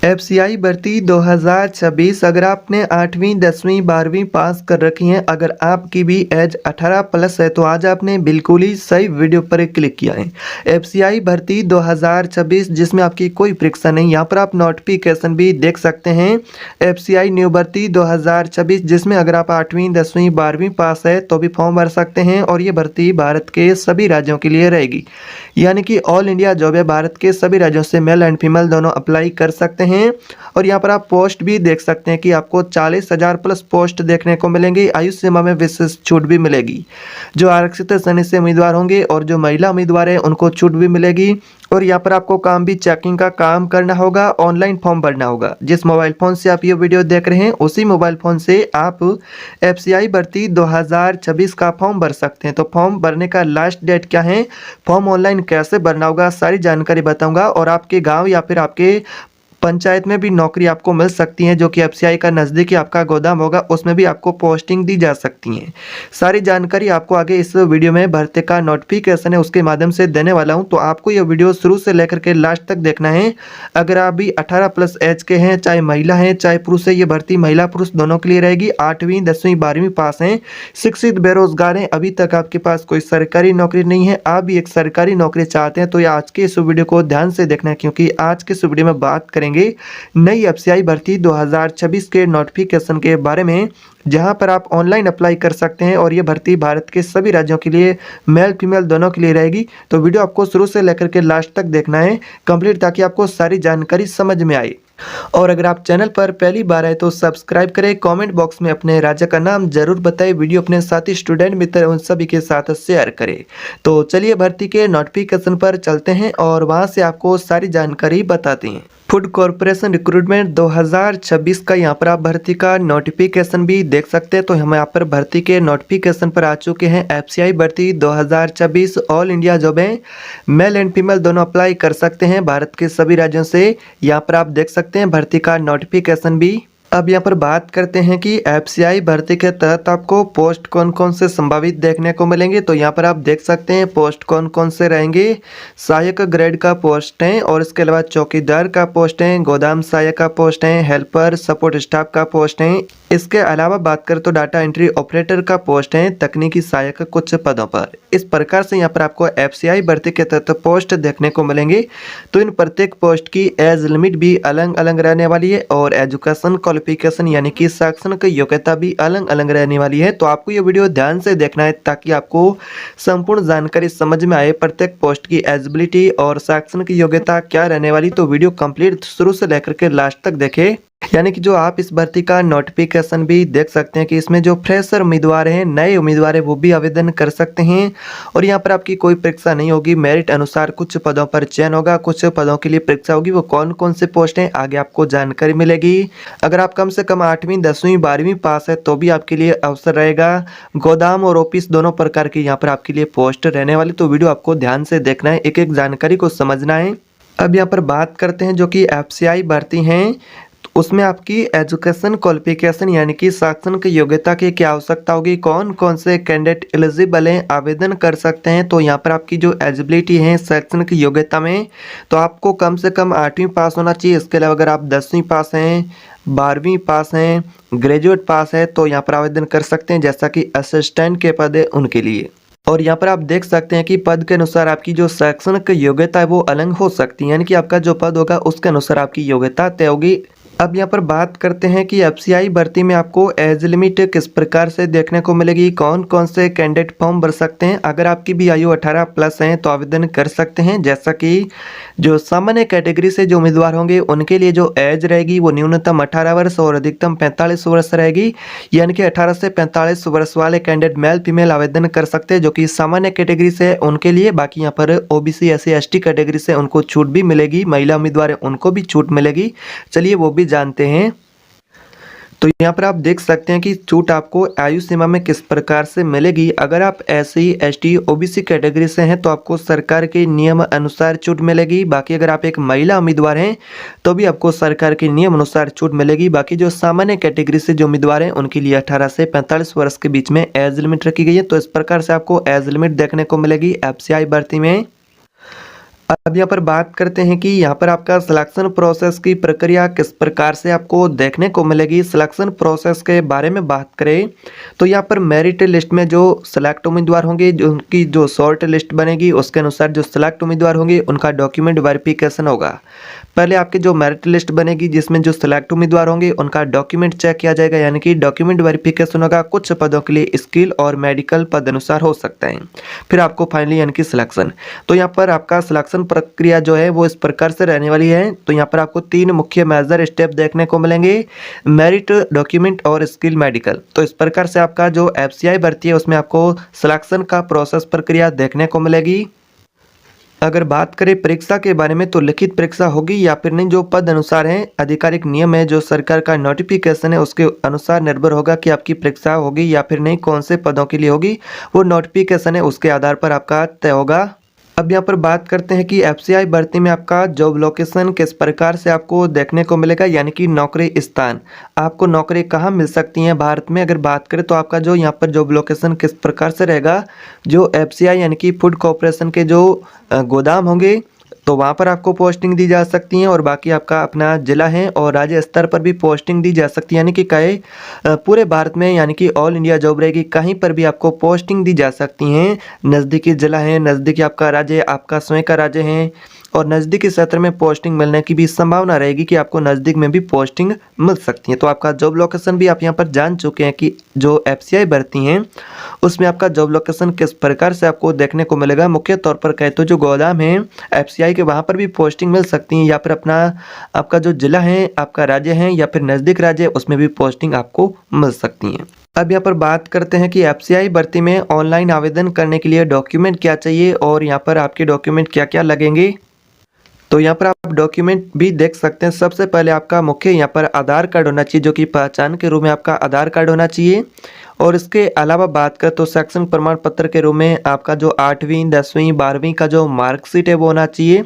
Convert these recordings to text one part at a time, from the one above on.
FCI भर्ती 2026 अगर आपने 8वीं 10वीं 12वीं पास कर रखी हैं, अगर आपकी भी एज 18 प्लस है तो आज आपने बिल्कुल ही सही वीडियो पर क्लिक किया है। एफसीआई भर्ती 2026 जिसमें आपकी कोई परीक्षा नहीं, यहाँ पर आप नोटिफिकेशन भी देख सकते हैं। एफसीआई न्यू भर्ती 2026 जिसमें अगर आप 8वीं 10वीं 12वीं पास है तो भी फॉर्म भर सकते हैं और ये भर्ती भारत के सभी राज्यों के लिए रहेगी, यानी कि ऑल इंडिया जॉब है। भारत के सभी राज्यों से मेल एंड फीमेल दोनों अप्लाई कर सकते हैं। और यहाँ पर आप पोस्ट भी देख सकते हैं कि आपको 40,000 प्लस पोस्ट देखने को मिलेंगे। आयु सीमा में विशेष छूट भी मिलेगी। जो आरक्षित श्रेणी से उम्मीदवार होंगे और जो महिला उम्मीदवार है उनको छूट भी मिलेगी। और यहाँ पर आपको काम भी चेकिंग का काम करना होगा, ऑनलाइन फॉर्म भरना होगा। जिस मोबाइल फ़ोन से आप ये वीडियो देख रहे हैं उसी मोबाइल फ़ोन से आप एफसीआई भर्ती 2026 का फॉर्म भर सकते हैं। तो फॉर्म भरने का लास्ट डेट क्या है, फॉर्म ऑनलाइन कैसे भरना होगा, सारी जानकारी बताऊंगा। और आपके गांव या फिर आपके पंचायत में भी नौकरी आपको मिल सकती है, जो कि एफसीआई का नज़दीकी आपका गोदाम होगा, उसमें भी आपको पोस्टिंग दी जा सकती है। सारी जानकारी आपको आगे इस वीडियो में भर्ती का नोटिफिकेशन है उसके माध्यम से देने वाला हूं। तो आपको यह वीडियो शुरू से लेकर के लास्ट तक देखना है। अगर आप भी 18 प्लस एज के हैं, चाहे महिला हैं चाहे पुरुष है, ये भर्ती महिला पुरुष दोनों के लिए रहेगी। 8वीं 10वीं 12वीं पास हैं, शिक्षित बेरोजगार हैं, अभी तक आपके पास कोई सरकारी नौकरी नहीं है, आप भी एक सरकारी नौकरी चाहते हैं तो ये आज के इस वीडियो को ध्यान से देखना है, क्योंकि आज के इस वीडियो में बात करेंगे नई एफसीआई भर्ती 2026 के नोटिफिकेशन के बारे में, जहां पर आप ऑनलाइन अप्लाई कर सकते हैं। और ये भर्ती भारत के सभी राज्यों के लिए मेल फीमेल दोनों के लिए रहेगी। तो वीडियो आपको शुरू से लेकर के लास्ट तक देखना है कंप्लीट, ताकि आपको सारी जानकारी समझ में आए। और अगर आप चैनल पर पहली बार आए तो सब्सक्राइब करें, कमेंट बॉक्स में अपने राज्य का नाम जरूर बताएं, वीडियो अपने साथी स्टूडेंट मित्र उन सभी के साथ शेयर करें। तो चलिए भर्ती के नोटिफिकेशन पर चलते हैं और वहां से आपको सारी जानकारी बताते हैं। फूड कॉर्पोरेशन रिक्रूटमेंट 2026 का यहाँ पर आप भर्ती का नोटिफिकेशन भी देख सकते हैं। तो हम यहाँ पर भर्ती के नोटिफिकेशन पर आ चुके हैं। एफसीआई भर्ती 2026 ऑल इंडिया जॉब है, मेल एंड फीमेल दोनों अप्लाई कर सकते हैं भारत के सभी राज्यों से। यहाँ पर आप देख सकते हैं भर्ती का नोटिफिकेशन भी। अब यहाँ पर बात करते हैं कि एफसीआई भर्ती के तहत आपको पोस्ट कौन कौन से संभावित देखने को मिलेंगे। तो यहाँ पर आप देख सकते हैं पोस्ट कौन कौन से रहेंगे। सहायक ग्रेड का पोस्ट है, और इसके अलावा चौकीदार का पोस्ट है, गोदाम सहायक का पोस्ट है, हेल्पर सपोर्ट स्टाफ का पोस्ट है। इसके अलावा बात करें तो डाटा एंट्री ऑपरेटर का पोस्ट है, तकनीकी सहायक कुछ पदों पर। इस प्रकार से यहाँ पर आपको एफसीआई भर्ती के तहत पोस्ट देखने को मिलेंगे। तो इन प्रत्येक पोस्ट की एज लिमिट भी अलग अलग रहने वाली है और एजुकेशन क्वालिफिकेशन यानी कि शैक्षणिक योग्यता भी अलग अलग रहने वाली है। तो आपको ये वीडियो ध्यान से देखना है ताकि आपको संपूर्ण जानकारी समझ में आए, प्रत्येक पोस्ट की एलिजिबिलिटी और शैक्षणिक योग्यता क्या रहने वाली। तो वीडियो कंप्लीट शुरू से लेकर के लास्ट तक देखें, यानी कि जो आप इस भर्ती का नोटिफिकेशन भी देख सकते हैं कि इसमें जो फ्रेशर उम्मीदवार हैं, नए उम्मीदवार हैं, वो भी आवेदन कर सकते हैं। और यहाँ पर आपकी कोई परीक्षा नहीं होगी, मेरिट अनुसार कुछ पदों पर चयन होगा, कुछ पदों के लिए परीक्षा होगी। वो कौन कौन से पोस्ट हैं आगे आपको जानकारी मिलेगी। अगर आप कम से कम 8वीं 10वीं 12वीं पास है तो भी आपके लिए अवसर रहेगा। गोदाम और ऑफिस दोनों प्रकार की यहाँ पर आपके लिए पोस्ट रहने वाली। तो वीडियो आपको ध्यान से देखना है, एक एक जानकारी को समझना है। अब यहाँ पर बात करते हैं जो कि एफसीआई भर्ती हैं, उसमें आपकी एजुकेशन क्वालिफिकेशन यानी कि शैक्षणिक योग्यता की क्या आवश्यकता होगी, कौन कौन से कैंडिडेट एलिजिबल हैं, आवेदन कर सकते हैं। तो यहाँ पर आपकी जो एलिजिबिलिटी है शैक्षणिक योग्यता में, तो आपको कम से कम 8वीं पास होना चाहिए। इसके अलावा अगर आप 10वीं पास हैं, 12वीं पास हैं, ग्रेजुएट पास है तो यहाँ पर आवेदन कर सकते हैं, जैसा कि असिस्टेंट के पद है उनके लिए। और यहाँ पर आप देख सकते हैं कि पद के अनुसार आपकी जो शैक्षणिक योग्यता है वो अलग हो सकती है, यानी कि आपका जो पद होगा उसके अनुसार आपकी योग्यता तय होगी। अब यहाँ पर बात करते हैं कि एफसीआई भर्ती में आपको एज लिमिट किस प्रकार से देखने को मिलेगी, कौन कौन से कैंडिडेट फॉर्म भर सकते हैं। अगर आपकी भी आयु 18 प्लस है तो आवेदन कर सकते हैं। जैसा कि जो सामान्य कैटेगरी से जो उम्मीदवार होंगे उनके लिए जो एज रहेगी वो न्यूनतम 18 वर्ष और अधिकतम 45 वर्ष रहेगी, यानी कि 18 से 45 वर्ष वाले कैंडिडेट मेल फीमेल आवेदन कर सकते हैं, जो कि सामान्य कैटेगरी से उनके लिए। बाकी यहाँ पर ओबीसी SC ST कैटेगरी से उनको छूट भी मिलेगी, महिला उम्मीदवार है उनको भी छूट मिलेगी। चलिए वो भी जानते हैं। तो यहाँ पर आप देख सकते हैं कि छूट आपको आयु सीमा में किस प्रकार से मिलेगी। अगर आप SC ST OBC कैटेगरी से हैं तो आपको सरकार के नियम अनुसार छूट मिलेगी। बाकी अगर आप एक महिला उम्मीदवार हैं तो भी आपको सरकार के नियम अनुसार छूट मिलेगी। बाकी जो सामान्य कैटेगरी से जो उम्मीदवार हैं उनके लिए 18 से 45 वर्ष के बीच में एज लिमिट रखी गई है। तो इस प्रकार से आपको एज लिमिट देखने को मिलेगी एफसीआई भर्ती में। अब यहाँ पर बात करते हैं कि यहाँ पर आपका सिलेक्शन प्रोसेस की प्रक्रिया किस प्रकार से आपको देखने को मिलेगी। सिलेक्शन प्रोसेस के बारे में बात करें तो यहाँ पर मेरिट लिस्ट में जो सिलेक्ट उम्मीदवार होंगे, जो उनकी जो शॉर्ट लिस्ट बनेगी उसके अनुसार जो सिलेक्ट उम्मीदवार होंगे उनका डॉक्यूमेंट वेरिफिकेशन होगा। पहले आपकी जो मेरिट लिस्ट बनेगी जिसमें जो सिलेक्ट उम्मीदवार होंगे उनका डॉक्यूमेंट चेक किया जाएगा, यानी कि डॉक्यूमेंट वेरिफिकेशन होगा। कुछ पदों के लिए स्किल और मेडिकल पद अनुसार हो सकता है। फिर आपको फाइनली यानी कि सिलेक्शन। तो यहाँ पर आपका सिलेक्शन प्रक्रिया जो है वो इस प्रकार से रहने वाली है। तो यहाँ पर आपको 3 मुख्य मेजर स्टेप देखने को मिलेंगे, मेरिट, डॉक्यूमेंट और स्किल मेडिकल। तो इस प्रकार से आपका जो एफसीआई भर्ती है उसमें आपको सिलेक्शन का प्रोसेस प्रक्रिया देखने को मिलेगी। अगर बात करें परीक्षा के बारे में तो लिखित परीक्षा होगी या फिर नहीं, जो पद अनुसार है, आधिकारिक नियम है, जो सरकार का नोटिफिकेशन है उसके अनुसार निर्भर होगा कि आपकी परीक्षा होगी या फिर नहीं, कौन से पदों के लिए होगी, वो नोटिफिकेशन है उसके आधार पर आपका तय होगा। अब यहाँ पर बात करते हैं कि एफसीआई भर्ती में आपका जॉब लोकेशन किस प्रकार से आपको देखने को मिलेगा, यानी कि नौकरी स्थान, आपको नौकरी कहाँ मिल सकती है भारत में। अगर बात करें तो आपका जो यहाँ पर जॉब लोकेशन किस प्रकार से रहेगा, जो एफसीआई यानी कि फूड कॉर्पोरेशन के जो गोदाम होंगे तो वहाँ पर आपको पोस्टिंग दी जा सकती है, और बाकी आपका अपना जिला है और राज्य स्तर पर भी पोस्टिंग दी जा सकती है, यानी कि कई पूरे भारत में यानी कि ऑल इंडिया जॉब रहेगी, कहीं पर भी आपको पोस्टिंग दी जा सकती हैं। नज़दीकी जिला है, नज़दीकी आपका राज्य, आपका स्वयं का राज्य है, और नज़दीकी क्षेत्र में पोस्टिंग मिलने की भी संभावना रहेगी कि आपको नज़दीक में भी पोस्टिंग मिल सकती है। तो आपका जॉब लोकेशन भी आप यहाँ पर जान चुके हैं कि जो एफसीआई भर्ती हैं उसमें आपका जॉब लोकेशन किस प्रकार से आपको देखने को मिलेगा। मुख्य तौर पर कहे तो जो गोदाम है एफसीआई के, वहाँ पर भी पोस्टिंग मिल सकती है, या फिर अपना आपका जो जिला है, आपका राज्य है, या फिर नज़दीक राज्य, उसमें भी पोस्टिंग आपको मिल सकती है। अब यहाँ पर बात करते हैं कि एफसीआई भर्ती में ऑनलाइन आवेदन करने के लिए डॉक्यूमेंट क्या चाहिए और यहाँ पर आपके डॉक्यूमेंट क्या क्या लगेंगे। तो यहाँ पर आप डॉक्यूमेंट भी देख सकते हैं। सबसे पहले आपका मुख्य यहाँ पर आधार कार्ड होना चाहिए, जो कि पहचान के रूप में आपका आधार कार्ड होना चाहिए। और इसके अलावा बात करें तो शैक्षणिक प्रमाण पत्र के रूप में आपका जो 8वीं 10वीं 12वीं का जो मार्कशीट है वो होना चाहिए।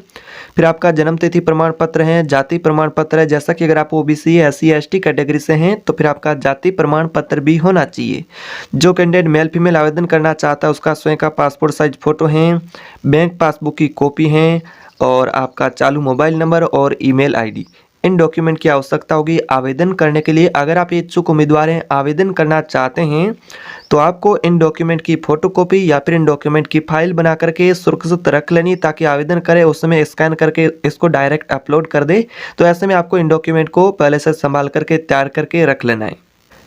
फिर आपका जन्म तिथि प्रमाण पत्र है, जाति प्रमाण पत्र है, जैसा कि अगर आप ओबीसी SC ST कैटेगरी से हैं तो फिर आपका जाति प्रमाण पत्र भी होना चाहिए। जो कैंडिडेट मेल फीमेल आवेदन करना चाहता है उसका स्वयं का पासपोर्ट साइज फोटो है, बैंक पासबुक की कॉपी है, और आपका चालू मोबाइल नंबर और ईमेल आईडी। इन डॉक्यूमेंट की आवश्यकता होगी आवेदन करने के लिए। अगर आप इच्छुक उम्मीदवार हैं, आवेदन करना चाहते हैं, तो आपको इन डॉक्यूमेंट की फोटोकॉपी या फिर इन डॉक्यूमेंट की फाइल बना करके सुरक्षित रख लेनी, ताकि आवेदन करें उस समय स्कैन करके इसको डायरेक्ट अपलोड कर दे। तो ऐसे में आपको इन डॉक्यूमेंट को पहले से संभाल करके तैयार करके रख लेना है।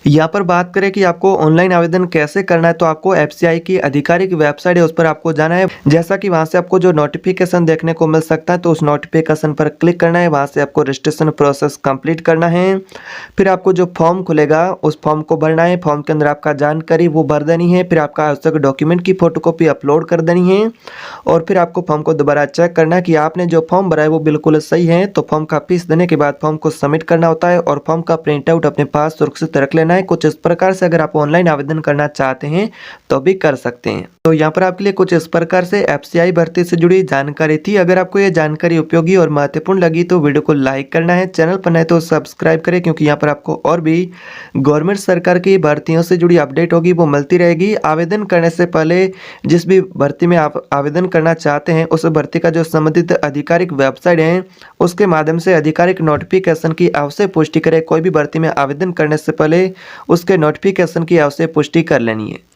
यहाँ पर बात करें कि आपको ऑनलाइन आवेदन कैसे करना है, तो आपको एफसीआई की आधिकारिक वेबसाइट है उस पर आपको जाना है। जैसा कि वहाँ से आपको जो नोटिफिकेशन देखने को मिल सकता है, तो उस नोटिफिकेशन पर क्लिक करना है, वहाँ से आपको रजिस्ट्रेशन प्रोसेस कंप्लीट करना है। फिर आपको जो फॉर्म खुलेगा उस फॉर्म को भरना है, फॉर्म के अंदर आपका जानकारी वो भर देनी है, फिर आपका आवश्यक डॉक्यूमेंट की फोटोकॉपी अपलोड कर देनी है, और फिर आपको फॉर्म को दोबारा चेक करना है कि आपने जो फॉर्म भरा है वो बिल्कुल सही है। तो फॉर्म का फीस देने के बाद फॉर्म को सबमिट करना होता है, और फॉर्म का प्रिंट आउट अपने पास सुरक्षित रख लेना है। कुछ इस प्रकार से अगर आप ऑनलाइन आवेदन करना चाहते हैं तो भी कर सकते हैं। तो यहाँ पर आपके लिए कुछ इस प्रकार से एफसीआई भर्ती से जुड़ी जानकारी थी। अगर आपको ये जानकारी उपयोगी और महत्वपूर्ण लगी तो वीडियो को लाइक करना है, चैनल पर नए तो सब्सक्राइब करें, क्योंकि यहाँ पर आपको और भी गवर्नमेंट सरकार की भर्तियों से जुड़ी अपडेट होगी वो मिलती रहेगी। आवेदन करने से पहले जिस भी भर्ती में आप आवेदन करना चाहते हैं उस भर्ती का जो संबंधित आधिकारिक वेबसाइट है उसके माध्यम से आधिकारिक नोटिफिकेशन की अवश्य पुष्टि करें। कोई भी भर्ती में आवेदन करने से पहले उसके नोटिफिकेशन की अवश्य पुष्टि कर लेनी है।